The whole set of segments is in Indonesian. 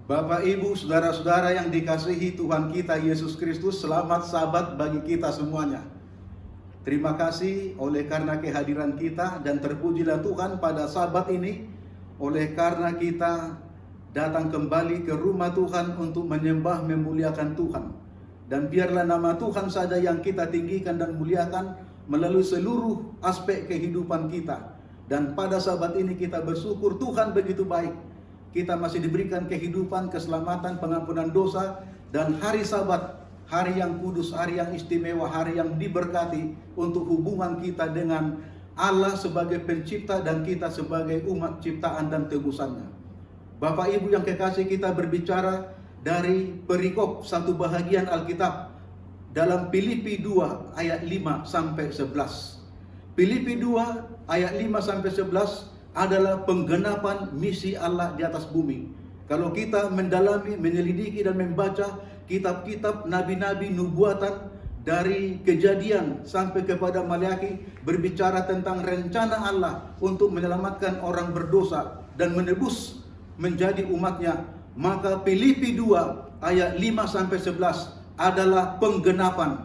Bapak, Ibu, saudara-saudara yang dikasihi Tuhan kita Yesus Kristus, selamat Sabat bagi kita semuanya. Terima kasih oleh karena kehadiran kita, dan terpujilah Tuhan pada Sabat ini oleh karena kita datang kembali ke rumah Tuhan untuk menyembah memuliakan Tuhan. Dan biarlah nama Tuhan saja yang kita tinggikan dan muliakan melalui seluruh aspek kehidupan kita. Dan pada Sabat ini kita bersyukur Tuhan begitu baik. Kita masih diberikan kehidupan, keselamatan, pengampunan dosa, dan hari Sabat, hari yang kudus, hari yang istimewa, hari yang diberkati untuk hubungan kita dengan Allah sebagai pencipta dan kita sebagai umat ciptaan dan tebusannya. Bapak Ibu yang kekasih, kita berbicara dari perikop satu bahagian Alkitab dalam Filipi 2 ayat 5 sampai 11. Filipi 2 ayat 5 sampai 11 adalah penggenapan misi Allah di atas bumi. Kalau kita mendalami, menyelidiki dan membaca kitab-kitab nabi-nabi nubuatan dari Kejadian sampai kepada Maliaki, berbicara tentang rencana Allah untuk menyelamatkan orang berdosa dan menebus menjadi umatnya. Maka Filipi 2 ayat 5 sampai 11 adalah penggenapan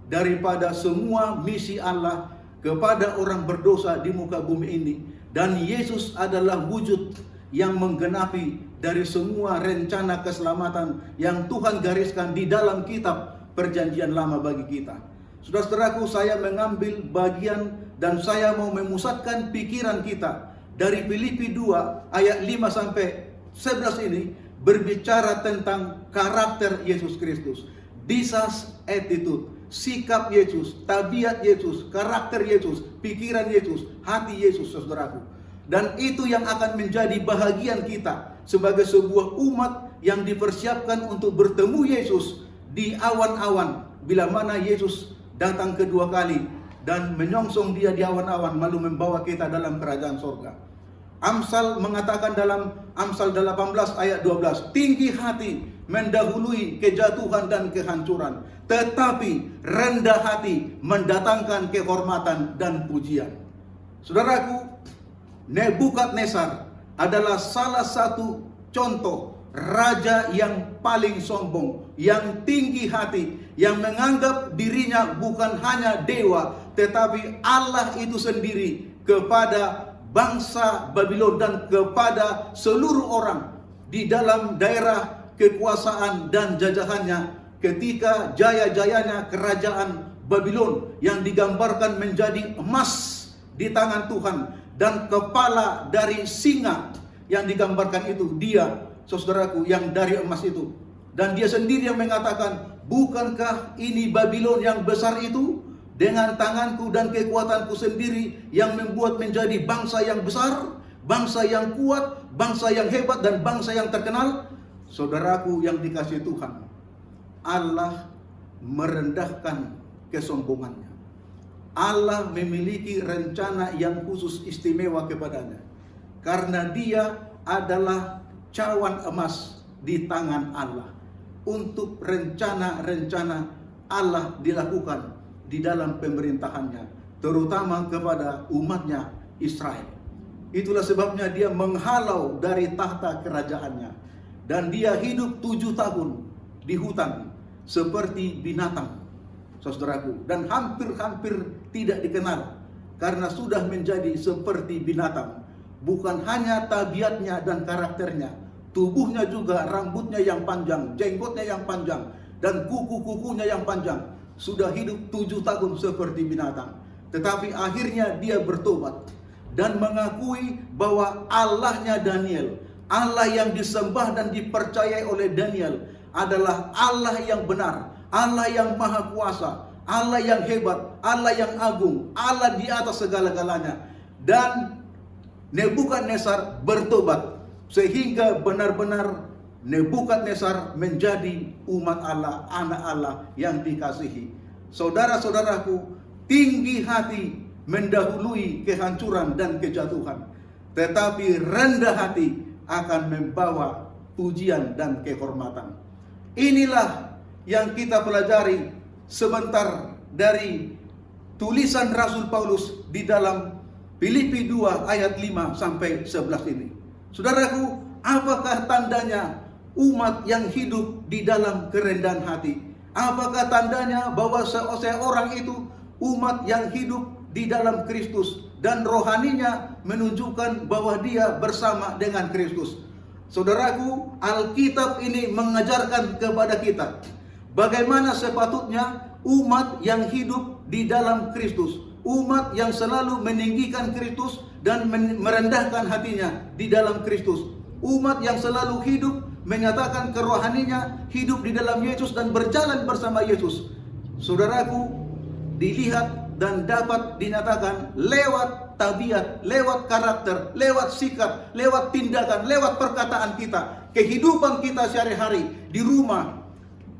daripada semua misi Allah kepada orang berdosa di muka bumi ini. Dan Yesus adalah wujud yang menggenapi dari semua rencana keselamatan yang Tuhan gariskan di dalam kitab Perjanjian Lama bagi kita. Saudara-saudaraku, saya mengambil bagian dan saya mau memusatkan pikiran kita dari Filipi 2 ayat 5 sampai 11 ini berbicara tentang karakter Yesus Kristus. Disas attitude, sikap Yesus, tabiat Yesus, karakter Yesus, pikiran Yesus, hati Yesus, saudaraku. Dan itu yang akan menjadi bahagian kita sebagai sebuah umat yang dipersiapkan untuk bertemu Yesus di awan-awan bila mana Yesus datang kedua kali dan menyongsong dia di awan-awan lalu membawa kita dalam kerajaan sorga. Amsal mengatakan dalam Amsal 18 ayat 12, tinggi hati mendahului kejatuhan dan kehancuran, tetapi rendah hati mendatangkan kehormatan dan pujian. Saudaraku, Nebukadnezar adalah salah satu contoh raja yang paling sombong, yang tinggi hati, yang menganggap dirinya bukan hanya dewa, tetapi Allah itu sendiri kepada bangsa Babylon dan kepada seluruh orang di dalam daerah kekuasaan dan jajahannya ketika jaya-jayanya kerajaan Babylon yang digambarkan menjadi emas di tangan Tuhan dan kepala dari singa yang digambarkan itu dia, saudaraku, yang dari emas itu. Dan dia sendiri yang mengatakan, bukankah ini Babylon yang besar itu? Dengan tanganku dan kekuatanku sendiri yang membuat menjadi bangsa yang besar, bangsa yang kuat, bangsa yang hebat, dan bangsa yang terkenal. Saudaraku yang dikasihi Tuhan, Allah merendahkan kesombongannya. Allah memiliki rencana yang khusus istimewa kepadanya. Karena dia adalah cawan emas di tangan Allah. Untuk rencana-rencana Allah dilakukan di dalam pemerintahannya, terutama kepada umatnya Israel. Itulah sebabnya dia menghalau dari tahta kerajaannya. Dan dia hidup 7 tahun di hutan seperti binatang, saudaraku. Dan hampir-hampir tidak dikenal karena sudah menjadi seperti binatang. Bukan hanya tabiatnya dan karakternya, tubuhnya juga, rambutnya yang panjang, jenggotnya yang panjang, dan kuku-kukunya yang panjang. Sudah hidup 7 tahun seperti binatang. Tetapi akhirnya dia bertobat dan mengakui bahwa Allahnya Daniel, Allah yang disembah dan dipercayai oleh Daniel, adalah Allah yang benar, Allah yang maha kuasa, Allah yang hebat, Allah yang agung, Allah di atas segala-galanya. Dan Nebukadnezar bertobat sehingga benar-benar Nebukadnezar menjadi umat Allah, anak Allah yang dikasihi. Saudara-saudaraku, tinggi hati mendahului kehancuran dan kejatuhan, tetapi rendah hati akan membawa pujian dan kehormatan. Inilah yang kita pelajari sebentar dari tulisan Rasul Paulus di dalam Filipi 2 ayat 5 sampai 11 ini. Saudaraku, apakah tandanya umat yang hidup di dalam kerendahan hati. Apakah tandanya bahwa seorang itu umat yang hidup di dalam Kristus dan rohaninya menunjukkan bahwa dia bersama dengan Kristus? Saudaraku, Alkitab ini mengajarkan kepada kita bagaimana sepatutnya umat yang hidup di dalam Kristus, umat yang selalu meninggikan Kristus dan merendahkan hatinya di dalam Kristus, umat yang selalu hidup menyatakan kerohaninya hidup di dalam Yesus dan berjalan bersama Yesus. Saudaraku, dilihat dan dapat dinyatakan lewat tabiat, lewat karakter, lewat sikap, lewat tindakan, lewat perkataan kita, kehidupan kita sehari-hari, di rumah,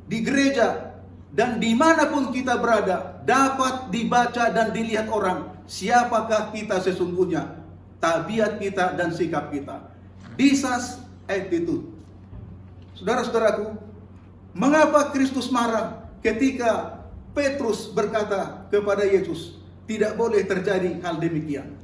di gereja, dan dimanapun kita berada, dapat dibaca dan dilihat orang siapakah kita sesungguhnya, tabiat kita dan sikap kita. This is attitude. Saudara-saudaraku, mengapa Kristus marah ketika Petrus berkata kepada Yesus, tidak boleh terjadi hal demikian?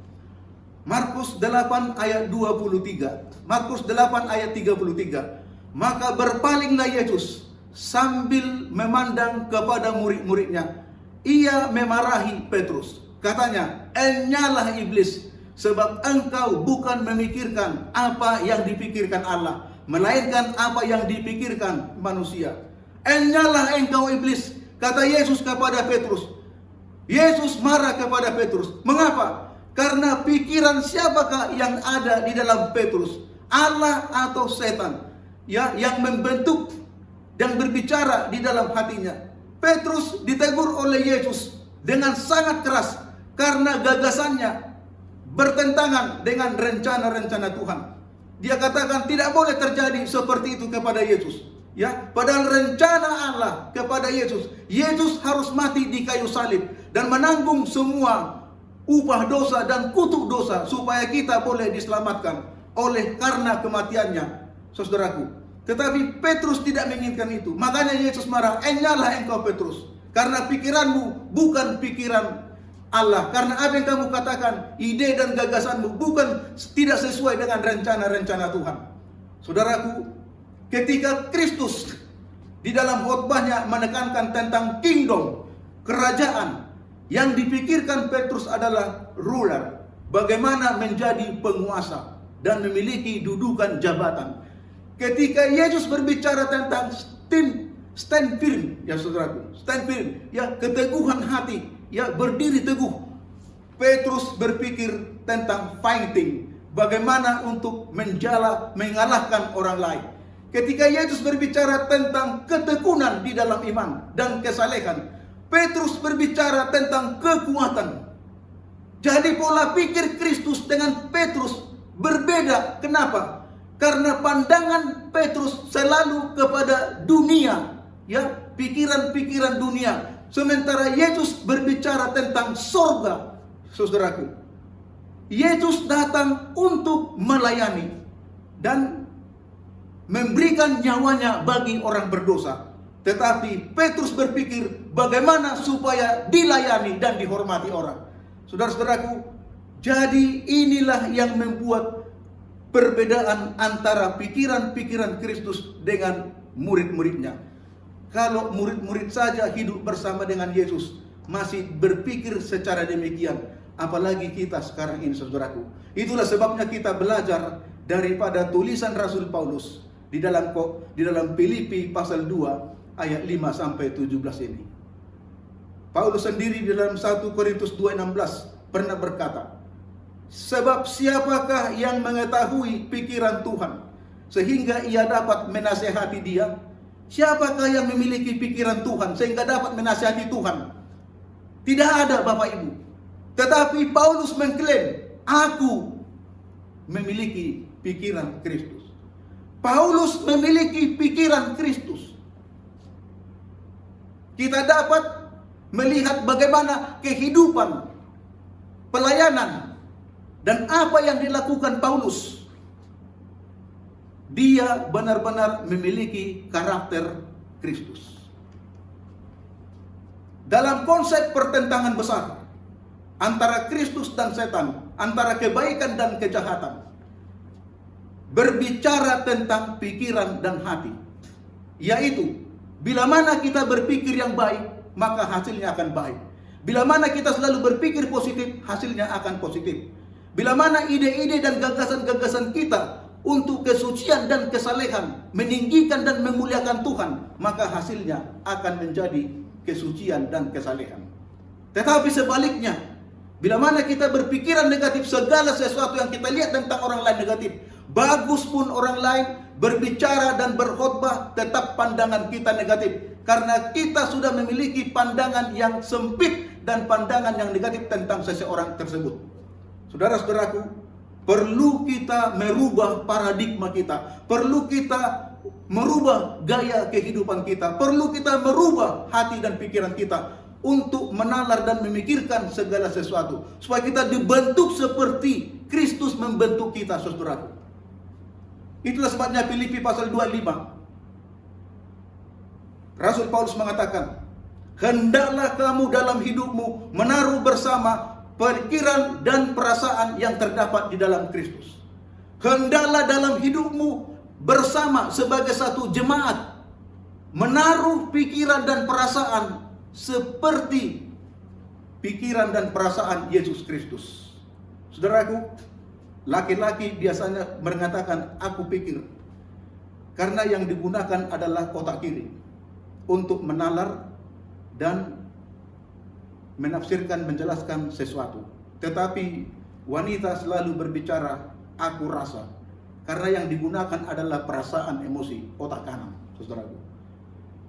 Markus 8 ayat 23. Markus 8 ayat 33. Maka berpalinglah Yesus sambil memandang kepada murid-muridnya. Ia memarahi Petrus. Katanya, "Enyalah iblis, sebab engkau bukan memikirkan apa yang dipikirkan Allah, melainkan apa yang dipikirkan manusia." "Enyalah engkau iblis," kata Yesus kepada Petrus. Yesus marah kepada Petrus. Mengapa? Karena pikiran siapakah yang ada di dalam Petrus? Allah atau setan? Ya, yang membentuk dan berbicara di dalam hatinya. Petrus ditegur oleh Yesus dengan sangat keras karena gagasannya bertentangan dengan rencana-rencana Tuhan. Dia katakan tidak boleh terjadi seperti itu kepada Yesus. Ya, padahal rencana Allah kepada Yesus, Yesus harus mati di kayu salib dan menanggung semua upah dosa dan kutuk dosa supaya kita boleh diselamatkan oleh karena kematiannya, saudaraku. Tetapi Petrus tidak menginginkan itu. Makanya Yesus marah, "Enyalah engkau Petrus, karena pikiranmu bukan pikiran Allah. Karena apa yang kamu katakan, ide dan gagasanmu bukan tidak sesuai dengan rencana-rencana Tuhan." Saudaraku, ketika Kristus di dalam khotbahnya menekankan tentang kingdom, kerajaan, yang dipikirkan Petrus adalah ruler, bagaimana menjadi penguasa dan memiliki dudukan jabatan. Ketika Yesus berbicara tentang stand firm, ya saudaraku, stand firm, ya keteguhan hati, ya berdiri teguh. Petrus berpikir tentang fighting, bagaimana untuk mengalahkan orang lain. Ketika Yesus berbicara tentang ketekunan di dalam iman dan kesalehan, Petrus berbicara tentang kekuatan. Jadi pola pikir Kristus dengan Petrus berbeda. Kenapa? Karena pandangan Petrus selalu kepada dunia, ya, pikiran-pikiran dunia. Sementara Yesus berbicara tentang sorga, saudaraku. Yesus datang untuk melayani dan memberikan nyawanya bagi orang berdosa. Tetapi Petrus berpikir bagaimana supaya dilayani dan dihormati orang. Saudara-saudaraku, jadi inilah yang membuat perbedaan antara pikiran-pikiran Kristus dengan murid-muridnya. Kalau murid-murid saja hidup bersama dengan Yesus, masih berpikir secara demikian, apalagi kita sekarang ini, saudaraku. Itulah sebabnya kita belajar daripada tulisan Rasul Paulus di dalam Filipi pasal 2 ayat 5 sampai 17 ini. Paulus sendiri di dalam 1 Korintus 2:16 pernah berkata, "Sebab siapakah yang mengetahui pikiran Tuhan sehingga ia dapat menasihati dia?" Siapakah yang memiliki pikiran Tuhan sehingga dapat menasihati Tuhan? Tidak ada, Bapak Ibu. Tetapi Paulus mengklaim, "Aku memiliki pikiran Kristus." Paulus memiliki pikiran Kristus. Kita dapat melihat bagaimana kehidupan, pelayanan, dan apa yang dilakukan Paulus. Dia benar-benar memiliki karakter Kristus. Dalam konsep pertentangan besar antara Kristus dan setan, antara kebaikan dan kejahatan, berbicara tentang pikiran dan hati. Yaitu, bila mana kita berpikir yang baik, maka hasilnya akan baik. Bila mana kita selalu berpikir positif, hasilnya akan positif. Bila mana ide-ide dan gagasan-gagasan kita untuk kesucian dan kesalehan, meninggikan dan memuliakan Tuhan, maka hasilnya akan menjadi kesucian dan kesalehan. Tetapi sebaliknya, bila mana kita berpikiran negatif, segala sesuatu yang kita lihat tentang orang lain negatif, bagus pun orang lain berbicara dan berkhotbah, tetap pandangan kita negatif. Karena kita sudah memiliki pandangan yang sempit dan pandangan yang negatif tentang seseorang tersebut. Saudara-saudaraku, perlu kita merubah paradigma kita. Perlu kita merubah gaya kehidupan kita. Perlu kita merubah hati dan pikiran kita untuk menalar dan memikirkan segala sesuatu, supaya kita dibentuk seperti Kristus membentuk kita, saudaraku. Itulah sebabnya Filipi pasal 25. Rasul Paulus mengatakan, hendaklah kamu dalam hidupmu menaruh bersama pikiran dan perasaan yang terdapat di dalam Kristus. Hendaklah dalam hidupmu bersama sebagai satu jemaat menaruh pikiran dan perasaan seperti pikiran dan perasaan Yesus Kristus. Saudaraku, laki-laki biasanya mengatakan aku pikir, karena yang digunakan adalah otak kiri untuk menalar dan menafsirkan, menjelaskan sesuatu. Tetapi wanita selalu berbicara aku rasa, karena yang digunakan adalah perasaan, emosi, otak kanan, saudaraku.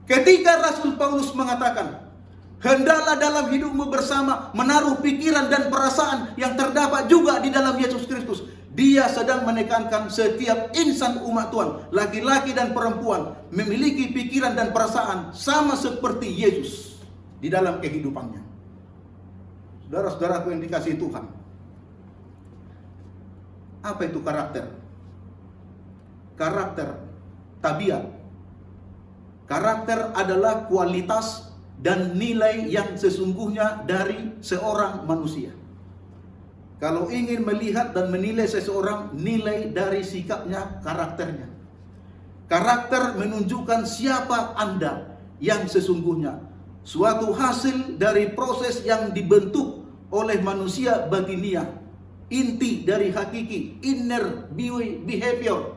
Ketika Rasul Paulus mengatakan, hendaklah dalam hidupmu bersama menaruh pikiran dan perasaan yang terdapat juga di dalam Yesus Kristus, dia sedang menekankan setiap insan umat Tuhan, laki-laki dan perempuan, memiliki pikiran dan perasaan sama seperti Yesus di dalam kehidupannya. Saudara-saudaraku yang dikasihi Tuhan, apa itu karakter? Karakter, tabiat. Karakter adalah kualitas dan nilai yang sesungguhnya dari seorang manusia. Kalau ingin melihat dan menilai seseorang, nilai dari sikapnya, karakternya. Karakter menunjukkan siapa Anda yang sesungguhnya. Suatu hasil dari proses yang dibentuk oleh manusia batiniah. Inti dari hakiki, inner behavior,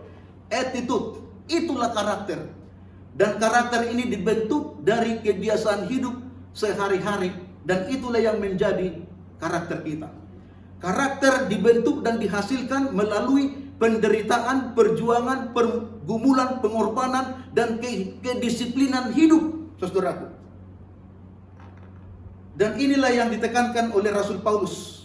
attitude, itulah karakter. Dan karakter ini dibentuk dari kebiasaan hidup sehari-hari, dan itulah yang menjadi karakter kita. Karakter dibentuk dan dihasilkan melalui penderitaan, perjuangan, pergumulan, pengorbanan, dan kedisiplinan hidup, saudaraku. Dan inilah yang ditekankan oleh Rasul Paulus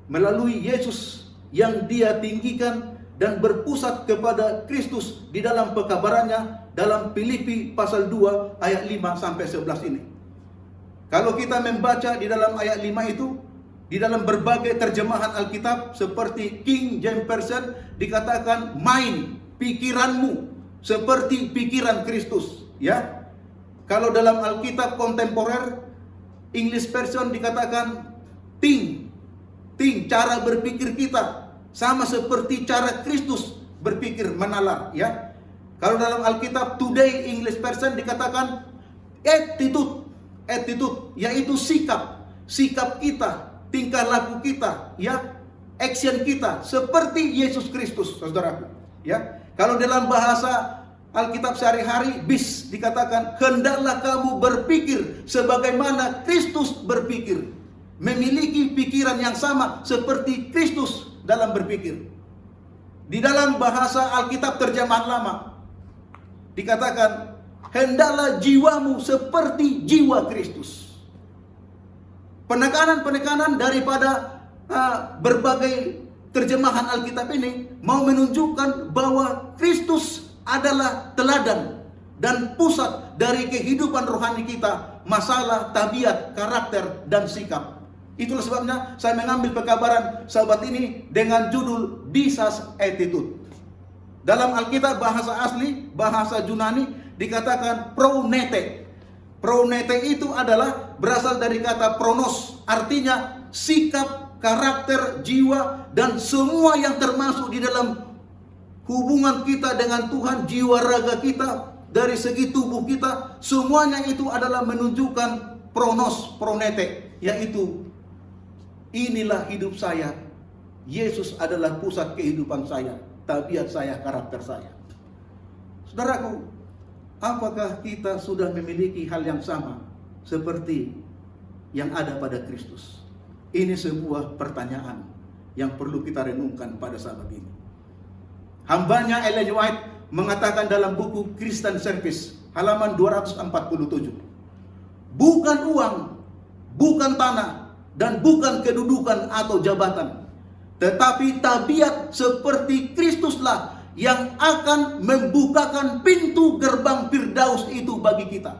melalui Yesus yang dia tinggikan dan berpusat kepada Kristus di dalam pekabarannya dalam Filipi pasal 2 ayat 5 sampai 11 ini. Kalau kita membaca di dalam ayat 5 itu, di dalam berbagai terjemahan Alkitab seperti King James Version dikatakan mind, pikiranmu seperti pikiran Kristus, ya. Kalau dalam Alkitab kontemporer English Version dikatakan think, cara berpikir kita sama seperti cara Kristus berpikir, menalar, ya. Kalau dalam Alkitab Today English Version dikatakan attitude, yaitu sikap kita, tingkah laku kita, ya, action kita seperti Yesus Kristus, saudaraku, ya. Kalau dalam bahasa Alkitab sehari-hari bis dikatakan hendaklah kamu berpikir sebagaimana Kristus berpikir, memiliki pikiran yang sama seperti Kristus dalam berpikir. Di dalam bahasa Alkitab terjemahan lama dikatakan hendaklah jiwamu seperti jiwa Kristus. Penekanan daripada berbagai terjemahan Alkitab ini mau menunjukkan bahwa Kristus adalah teladan dan pusat dari kehidupan rohani kita, masalah, tabiat, karakter, dan sikap. Itulah sebabnya saya mengambil pekabaran sahabat ini dengan judul Disas Attitude. Dalam Alkitab bahasa asli, bahasa Yunani dikatakan pronete. Pronete itu adalah berasal dari kata pronos, artinya sikap, karakter, jiwa, dan semua yang termasuk di dalam hubungan kita dengan Tuhan, jiwa raga kita, dari segi tubuh kita, semuanya itu adalah menunjukkan pronos, pronete, yaitu inilah hidup saya. Yesus adalah pusat kehidupan saya, tabiat saya, karakter saya. Saudaraku, apakah kita sudah memiliki hal yang sama seperti yang ada pada Kristus? Ini sebuah pertanyaan yang perlu kita renungkan pada saat ini. Hambanya Ellen White mengatakan dalam buku Christian Service halaman 247, bukan uang, bukan tanah, dan bukan kedudukan atau jabatan, tetapi tabiat seperti Kristuslah yang akan membukakan pintu gerbang Firdaus itu bagi kita.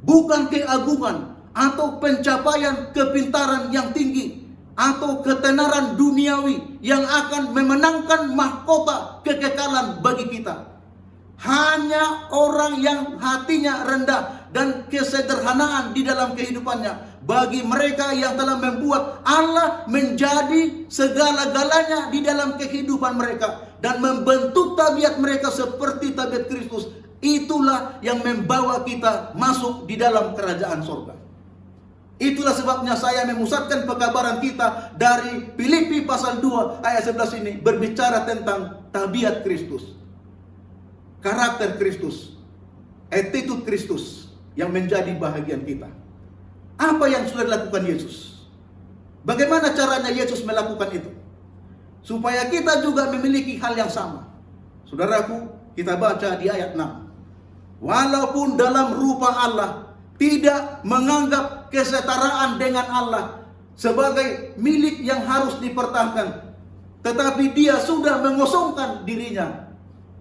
Bukan keagungan atau pencapaian kepintaran yang tinggi atau ketenaran duniawi yang akan memenangkan mahkota kekekalan bagi kita. Hanya orang yang hatinya rendah dan kesederhanaan di dalam kehidupannya, bagi mereka yang telah membuat Allah menjadi segala-galanya di dalam kehidupan mereka dan membentuk tabiat mereka seperti tabiat Kristus, itulah yang membawa kita masuk di dalam kerajaan surga. Itulah sebabnya saya memusatkan pekabaran kita dari Filipi pasal 2 ayat 11 ini berbicara tentang tabiat Kristus, karakter Kristus, attitude Kristus yang menjadi bahagian kita. Apa yang sudah dilakukan Yesus? Bagaimana caranya Yesus melakukan itu? Supaya kita juga memiliki hal yang sama. Saudaraku, kita baca di ayat 6. Walaupun dalam rupa Allah, tidak menganggap kesetaraan dengan Allah sebagai milik yang harus dipertahankan, tetapi dia sudah mengosongkan dirinya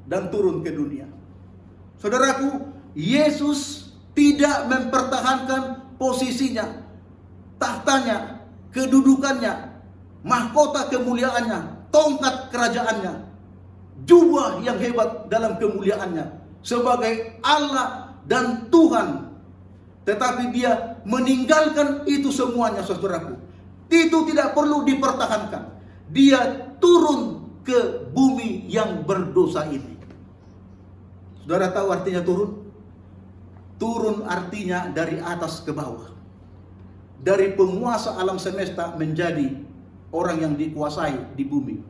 dan turun ke dunia. Saudaraku, Yesus tidak mempertahankan posisinya, tahtanya, kedudukannya, mahkota kemuliaannya, tongkat kerajaannya, jubah yang hebat dalam kemuliaannya sebagai Allah dan Tuhan. Tetapi dia meninggalkan itu semuanya, saudaraku. Itu tidak perlu dipertahankan. Dia turun ke bumi yang berdosa ini. Saudara tahu artinya turun? Turun artinya dari atas ke bawah. Dari penguasa alam semesta menjadi orang yang dikuasai di bumi.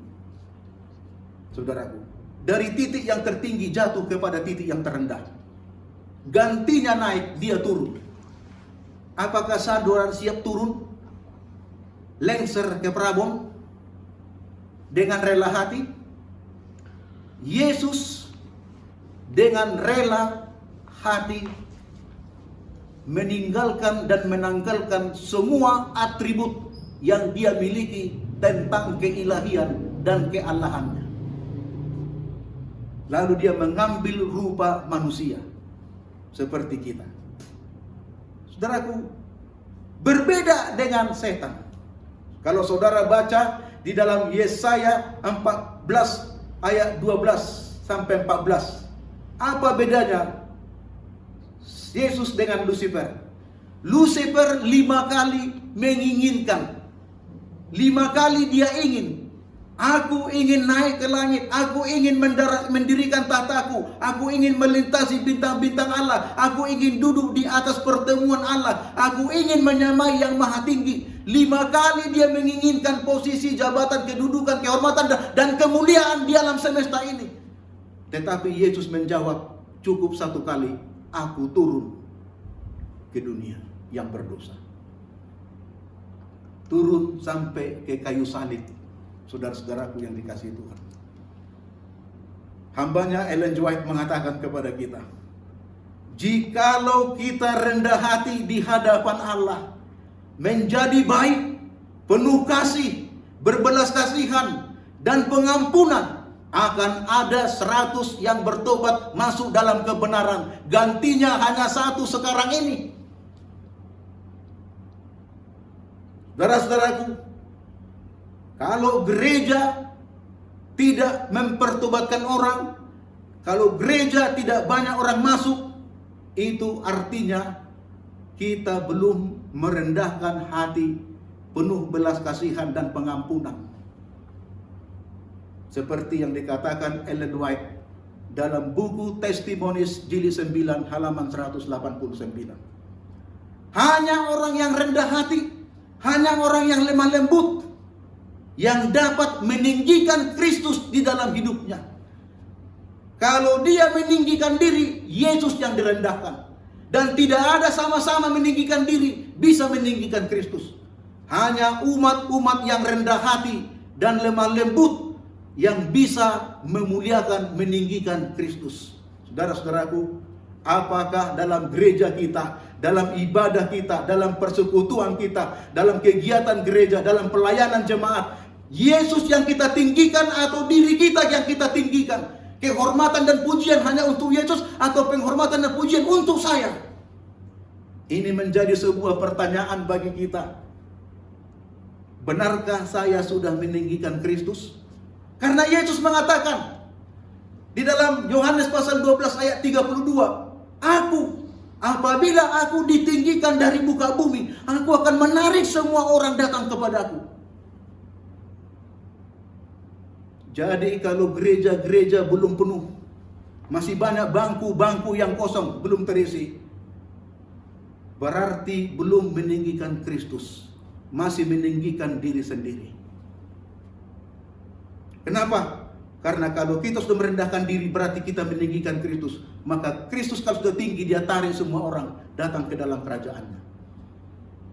Saudaraku, dari titik yang tertinggi jatuh kepada titik yang terendah. Gantinya naik, dia turun. Apakah saudara siap turun? Lengser ke Prabon dengan rela hati? Yesus dengan rela hati meninggalkan dan menanggalkan semua atribut yang dia miliki tentang keilahian dan keallahannya. Lalu dia mengambil rupa manusia seperti kita. Saudaraku, berbeda dengan setan. Kalau saudara baca di dalam Yesaya 14 ayat 12 sampai 14, apa bedanya Yesus dengan Lucifer? Lucifer 5 kali menginginkan, 5 kali dia ingin. Aku ingin naik ke langit, aku ingin mendirikan tahtaku, aku ingin melintasi bintang-bintang Allah, aku ingin duduk di atas pertemuan Allah, aku ingin menyamai yang maha tinggi. 5 kali dia menginginkan posisi, jabatan, kedudukan, kehormatan, dan kemuliaan di alam semesta ini. Tetapi Yesus menjawab, cukup 1 kali, aku turun ke dunia yang berdosa. Turun sampai ke kayu salib. Saudara-saudaraku yang dikasihi Tuhan, hambanya Ellen White mengatakan kepada kita, jikalau kita rendah hati di hadapan Allah, menjadi baik, penuh kasih, berbelas kasihan, dan pengampunan, akan ada 100 yang bertobat masuk dalam kebenaran. Gantinya hanya 1 sekarang ini. Saudara-saudaraku, kalau gereja tidak mempertobatkan orang, kalau gereja tidak banyak orang masuk, itu artinya kita belum merendahkan hati penuh belas kasihan dan pengampunan. Seperti yang dikatakan Ellen White dalam buku Testimonies jilid 9 halaman 189. Hanya orang yang rendah hati, hanya orang yang lemah lembut yang dapat meninggikan Kristus di dalam hidupnya. Kalau dia meninggikan diri, Yesus yang direndahkan. Dan tidak ada sama-sama meninggikan diri bisa meninggikan Kristus. Hanya umat-umat yang rendah hati dan lemah lembut yang bisa memuliakan, meninggikan Kristus. Saudara-saudaraku, apakah dalam gereja kita, dalam ibadah kita, dalam persekutuan kita, dalam kegiatan gereja, dalam pelayanan jemaat, Yesus yang kita tinggikan atau diri kita yang kita tinggikan? Kehormatan dan pujian hanya untuk Yesus atau penghormatan dan pujian untuk saya? Ini menjadi sebuah pertanyaan bagi kita. Benarkah saya sudah meninggikan Kristus? Karena Yesus mengatakan di dalam Yohanes pasal 12 ayat 32, apabila aku ditinggikan dari muka bumi, aku akan menarik semua orang datang kepadaku. Jadi kalau gereja-gereja belum penuh, masih banyak bangku-bangku yang kosong, belum terisi, berarti belum meninggikan Kristus, masih meninggikan diri sendiri. Kenapa? Karena kalau kita sudah merendahkan diri, berarti kita meninggikan Kristus. Maka Kristus kalau sudah tinggi, dia tarik semua orang datang ke dalam kerajaannya.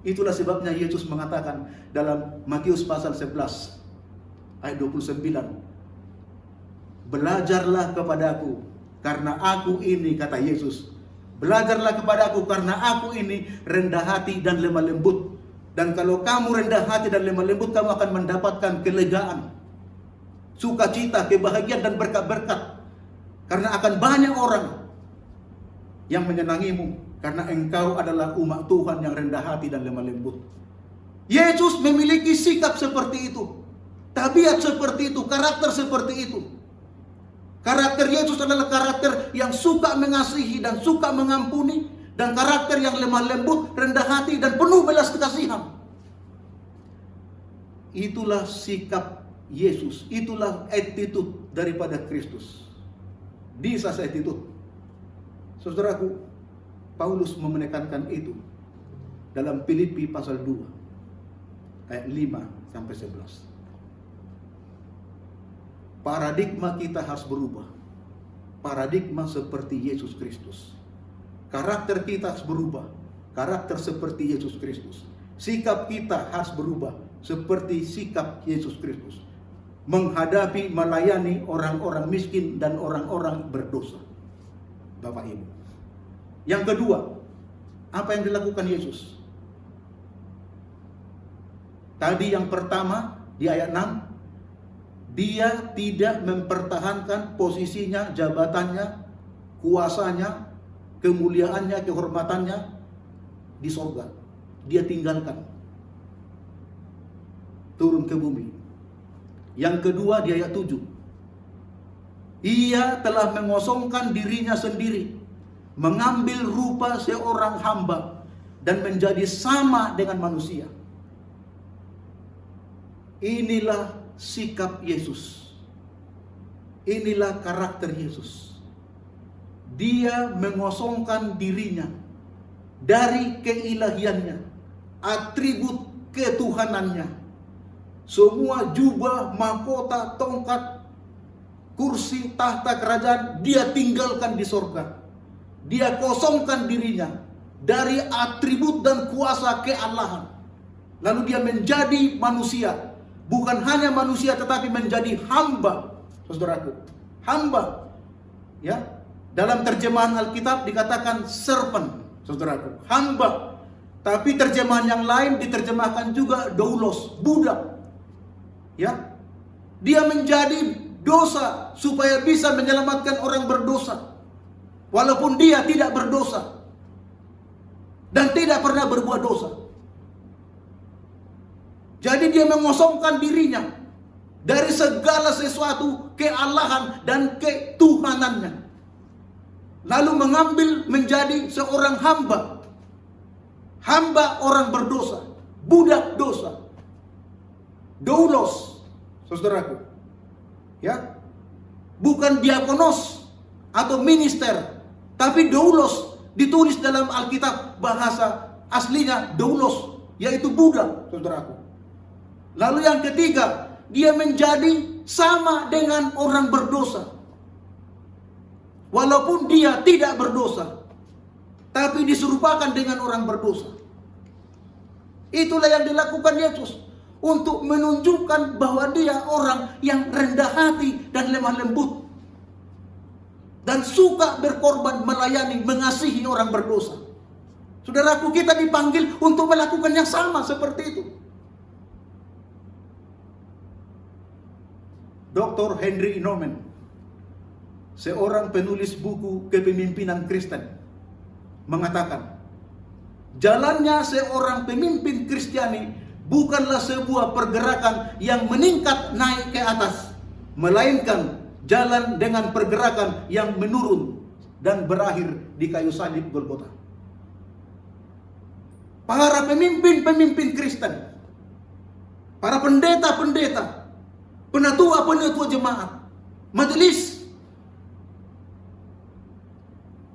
Itulah sebabnya Yesus mengatakan dalam Matius pasal 11 ayat 29, belajarlah kepadaku, karena aku ini, kata Yesus, belajarlah kepadaku karena aku ini rendah hati dan lemah lembut. Dan kalau kamu rendah hati dan lemah lembut, kamu akan mendapatkan kelegaan, sukacita, kebahagiaan dan berkat-berkat. Karena akan banyak orang yang menyenangimu, karena engkau adalah umat Tuhan yang rendah hati dan lemah lembut. Yesus memiliki sikap seperti itu, tabiat seperti itu, karakter seperti itu. Karakter Yesus adalah karakter yang suka mengasihi dan suka mengampuni, dan karakter yang lemah lembut, rendah hati dan penuh belas kasihan. Itulah sikap Yesus, itulah attitude daripada Kristus. This is attitude. Saudaraku, Paulus menekankan itu dalam Filipi pasal 2 ayat 5 sampai 11. Paradigma kita harus berubah. Paradigma seperti Yesus Kristus. Karakter kita harus berubah. Karakter seperti Yesus Kristus. Sikap kita harus berubah seperti sikap Yesus Kristus. Menghadapi, melayani orang-orang miskin dan orang-orang berdosa. Bapak Ibu. Yang kedua, apa yang dilakukan Yesus? Tadi yang pertama di ayat 6, dia tidak mempertahankan posisinya, jabatannya, kuasanya, kemuliaannya, kehormatannya di sorga. Dia tinggalkan, turun ke bumi. Yang kedua di ayat 7, ia telah mengosongkan dirinya sendiri, mengambil rupa seorang hamba dan menjadi sama dengan manusia. Inilah sikap Yesus. Inilah karakter Yesus. Dia mengosongkan dirinya dari keilahiannya, atribut ketuhanannya. Semua jubah, mahkota, tongkat, kursi, tahta kerajaan, dia tinggalkan di sorga. Dia kosongkan dirinya dari atribut dan kuasa keallahan. Lalu dia menjadi manusia. Bukan hanya manusia tetapi menjadi hamba, saudaraku. Hamba. Ya. Dalam terjemahan Alkitab dikatakan servant, saudaraku. Hamba. Tapi terjemahan yang lain diterjemahkan juga doulos, budak. Ya. Dia menjadi dosa supaya bisa menyelamatkan orang berdosa. Walaupun dia tidak berdosa dan tidak pernah berbuat dosa. Jadi dia mengosongkan dirinya dari segala sesuatu keallahan dan ketuhanannya. Lalu mengambil menjadi seorang hamba. Hamba orang berdosa, budak dosa. Doulos, saudaraku. Ya. Bukan diakonos atau minister, tapi doulos, ditulis dalam Alkitab bahasa aslinya doulos, yaitu budak, saudaraku. Lalu yang ketiga, dia menjadi sama dengan orang berdosa. Walaupun dia tidak berdosa, tapi diserupakan dengan orang berdosa. Itulah yang dilakukan Yesus untuk menunjukkan bahwa dia orang yang rendah hati dan lemah lembut, dan suka berkorban, melayani, mengasihi orang berdosa. Saudaraku, kita dipanggil untuk melakukan yang sama seperti itu. Dr. Henry Nouwen, seorang penulis buku kepemimpinan Kristen, mengatakan, jalannya seorang pemimpin Kristiani bukanlah sebuah pergerakan yang meningkat naik ke atas, melainkan jalan dengan pergerakan yang menurun dan berakhir di kayu salib Golgota. Para pemimpin-pemimpin Kristen, para pendeta-pendeta, penatua-penatua jemaat, majelis,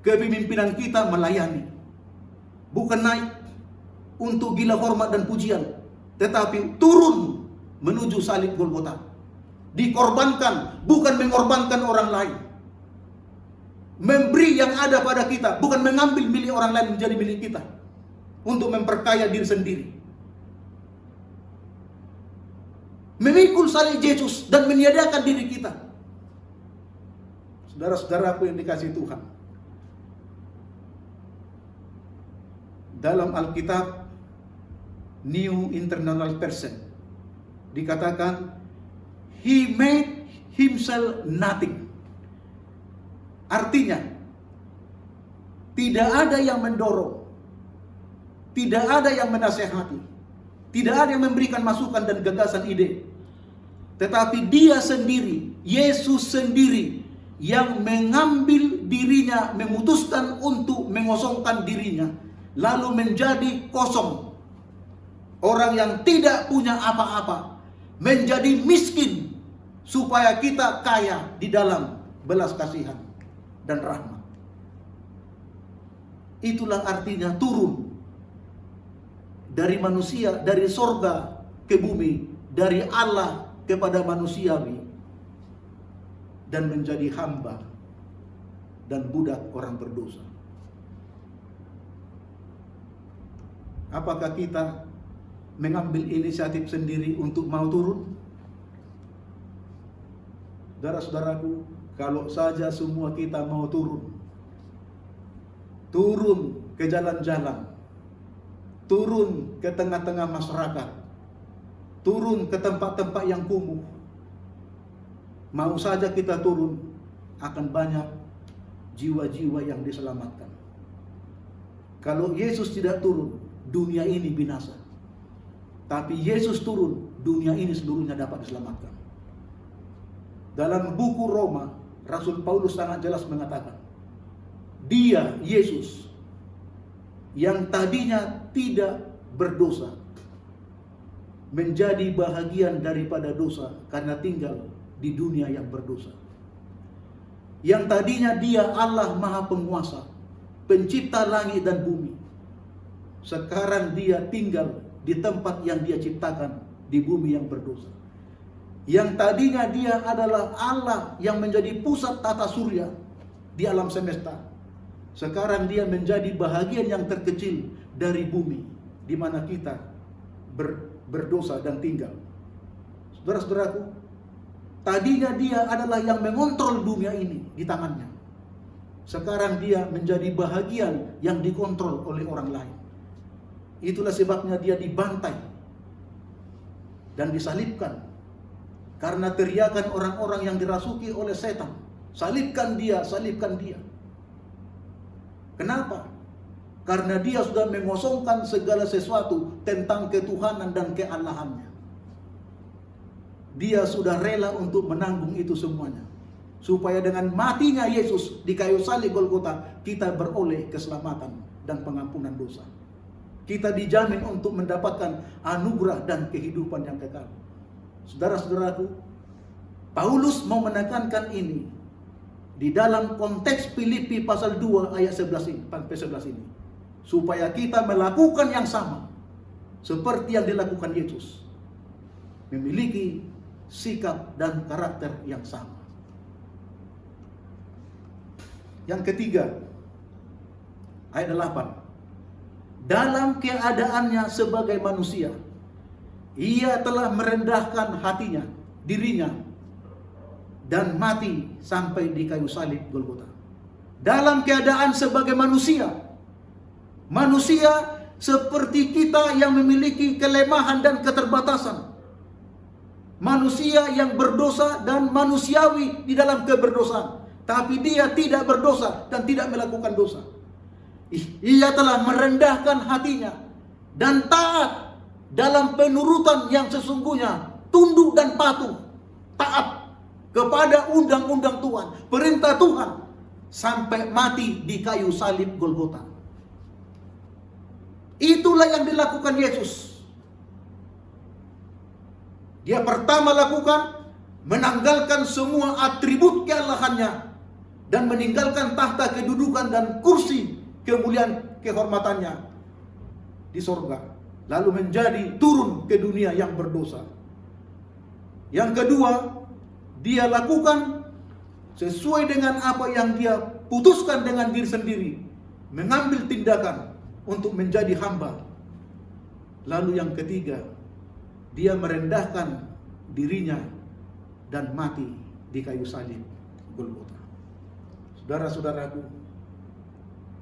kepemimpinan kita melayani, bukan naik untuk gila hormat dan pujian, tetapi turun menuju salib Golgota. Dikorbankan, bukan mengorbankan orang lain. Memberi yang ada pada kita, bukan mengambil milik orang lain menjadi milik kita untuk memperkaya diri sendiri. Memikul salib Yesus dan meniadakan diri kita. Saudara-saudaraku yang dikasihi Tuhan, dalam Alkitab New International Version dikatakan, He made himself nothing. Artinya, tidak ada yang mendorong, tidak ada yang menasehati, tidak ada yang memberikan masukan dan gagasan ide, tetapi dia sendiri, Yesus sendiri, yang mengambil dirinya, memutuskan untuk mengosongkan dirinya, lalu menjadi kosong. Orang yang tidak punya apa-apa, menjadi miskin, supaya kita kaya di dalam belas kasihan dan rahmat. Itulah artinya turun dari manusia, dari sorga ke bumi, dari Allah kepada manusiawi, dan menjadi hamba dan budak orang berdosa. Apakah kita mengambil inisiatif sendiri untuk mau turun? Saudara-saudaraku, kalau saja semua kita mau turun ke jalan-jalan, turun ke tengah-tengah masyarakat, turun ke tempat-tempat yang kumuh, mau saja kita turun, akan banyak jiwa-jiwa yang diselamatkan. Kalau Yesus tidak turun, dunia ini binasa. Tapi Yesus turun, dunia ini seluruhnya dapat diselamatkan. Dalam buku Roma, Rasul Paulus sangat jelas mengatakan, dia, Yesus, yang tadinya tidak berdosa, menjadi bahagian daripada dosa karena tinggal di dunia yang berdosa. Yang tadinya dia Allah Maha Penguasa, pencipta langit dan bumi, sekarang dia tinggal di tempat yang dia ciptakan, di bumi yang berdosa. Yang tadinya dia adalah Allah yang menjadi pusat tata surya di alam semesta, sekarang dia menjadi bahagian yang terkecil dari bumi di mana kita berdosa dan tinggal. Saudara-saudaraku, tadinya dia adalah yang mengontrol dunia ini di tangannya. Sekarang dia menjadi bahagian yang dikontrol oleh orang lain. Itulah sebabnya dia dibantai dan disalibkan. Karena teriakan orang-orang yang dirasuki oleh setan, salibkan dia, salibkan dia. Kenapa? Karena dia sudah mengosongkan segala sesuatu tentang ketuhanan dan keallahannya. Dia sudah rela untuk menanggung itu semuanya, supaya dengan matinya Yesus di kayu salib Golgota, kita beroleh keselamatan dan pengampunan dosa. Kita dijamin untuk mendapatkan anugerah dan kehidupan yang kekal. Saudara-saudaraku, Paulus mau menekankan ini di dalam konteks Filipi pasal 2 ayat 11 ini, sampai 11 ini. Supaya kita melakukan yang sama seperti yang dilakukan Yesus. Memiliki sikap dan karakter yang sama. Yang ketiga, ayat 8. Dalam keadaannya sebagai manusia, ia telah merendahkan hatinya, dirinya, dan mati sampai di kayu salib Golgota. Dalam keadaan sebagai manusia, manusia seperti kita yang memiliki kelemahan dan keterbatasan. Manusia yang berdosa dan manusiawi di dalam keberdosaan. Tapi dia tidak berdosa dan tidak melakukan dosa. Ia telah merendahkan hatinya dan taat dalam penurutan yang sesungguhnya, tunduk dan patuh, taat kepada undang-undang Tuhan, perintah Tuhan, sampai mati di kayu salib Golgota. Itulah yang dilakukan Yesus. Dia pertama lakukan, menanggalkan semua atribut keallahannya dan meninggalkan tahta kedudukan dan kursi kemuliaan kehormatannya di sorga, lalu menjadi turun ke dunia yang berdosa. Yang kedua, dia lakukan sesuai dengan apa yang dia putuskan dengan diri sendiri, mengambil tindakan untuk menjadi hamba. Lalu yang ketiga, dia merendahkan dirinya dan mati di kayu salib Golgota. Saudara-saudaraku,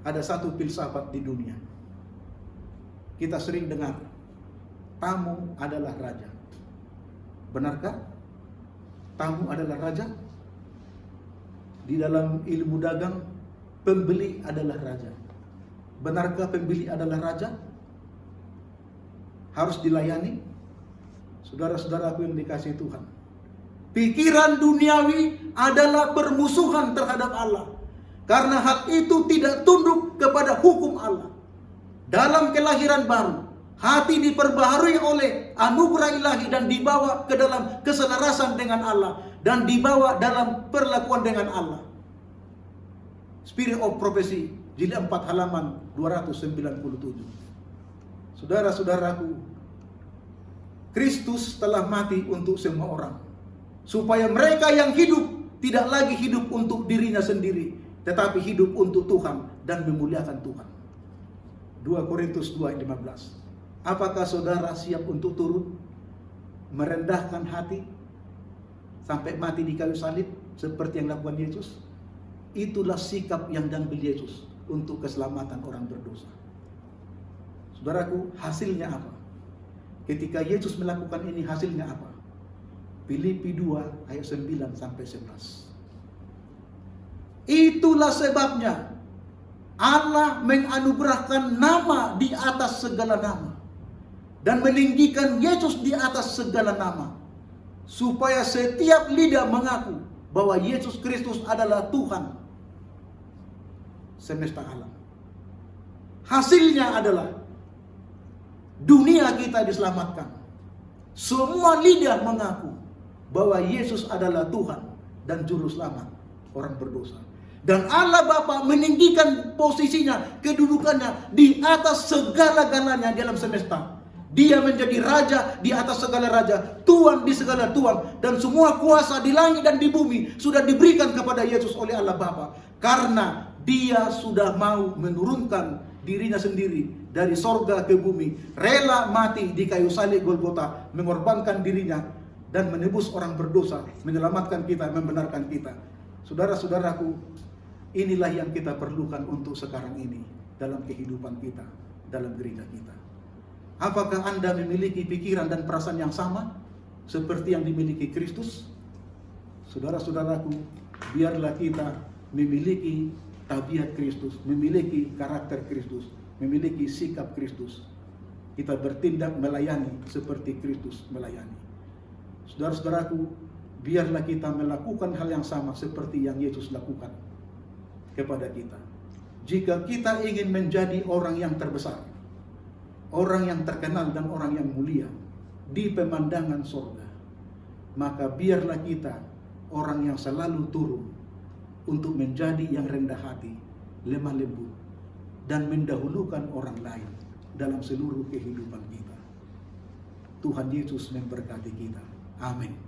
ada satu filsafat di dunia. Kita sering dengar, tamu adalah raja. Benarkah? Tamu adalah raja? Di dalam ilmu dagang, pembeli adalah raja. Benarkah pembeli adalah raja? Harus dilayani? Saudara-saudaraku yang dikasihi Tuhan, pikiran duniawi adalah permusuhan terhadap Allah. Karena hal itu tidak tunduk kepada hukum Allah. Dalam kelahiran baru, hati diperbaharui oleh anugerah ilahi dan dibawa ke dalam keselarasan dengan Allah. Dan dibawa dalam perlakuan dengan Allah. Spirit of Prophecy, jilid 4 halaman 297. Saudara-saudaraku, Kristus telah mati untuk semua orang. Supaya mereka yang hidup tidak lagi hidup untuk dirinya sendiri, tetapi hidup untuk Tuhan dan memuliakan Tuhan. 2 Korintus 2 ayat 15. Apakah saudara siap untuk turun, merendahkan hati, sampai mati di kayu salib seperti yang dilakukan Yesus? Itulah sikap yang diambil Yesus untuk keselamatan orang berdosa. Saudaraku, hasilnya apa? Ketika Yesus melakukan ini, hasilnya apa? Filipi 2 ayat 9 sampai 11. Itulah sebabnya Allah menganugerahkan nama di atas segala nama dan meninggikan Yesus di atas segala nama, supaya setiap lidah mengaku bahwa Yesus Kristus adalah Tuhan semesta alam. Hasilnya adalah dunia kita diselamatkan. Semua lidah mengaku bahwa Yesus adalah Tuhan dan juru selamat orang berdosa. Dan Allah Bapa meninggikan posisinya, kedudukannya di atas segala-galanya di alam semesta. Dia menjadi raja di atas segala raja, Tuhan di segala Tuhan, dan semua kuasa di langit dan di bumi sudah diberikan kepada Yesus oleh Allah Bapa. Karena dia sudah mau menurunkan dirinya sendiri dari sorga ke bumi, rela mati di kayu salib Golgota, mengorbankan dirinya dan menebus orang berdosa, menyelamatkan kita, membenarkan kita. Saudara-saudaraku, inilah yang kita perlukan untuk sekarang ini dalam kehidupan kita, dalam gereja kita. Apakah Anda memiliki pikiran dan perasaan yang sama seperti yang dimiliki Kristus? Saudara-saudaraku, biarlah kita memiliki tabiat Kristus, memiliki karakter Kristus, memiliki sikap Kristus. Kita bertindak melayani seperti Kristus melayani. Saudara-saudaraku, biarlah kita melakukan hal yang sama seperti yang Yesus lakukan kepada kita. Jika kita ingin menjadi orang yang terbesar, orang yang terkenal dan orang yang mulia di pemandangan surga, maka biarlah kita orang yang selalu turun untuk menjadi yang rendah hati, lemah lembut, dan mendahulukan orang lain dalam seluruh kehidupan kita. Tuhan Yesus memberkati kita. Amin.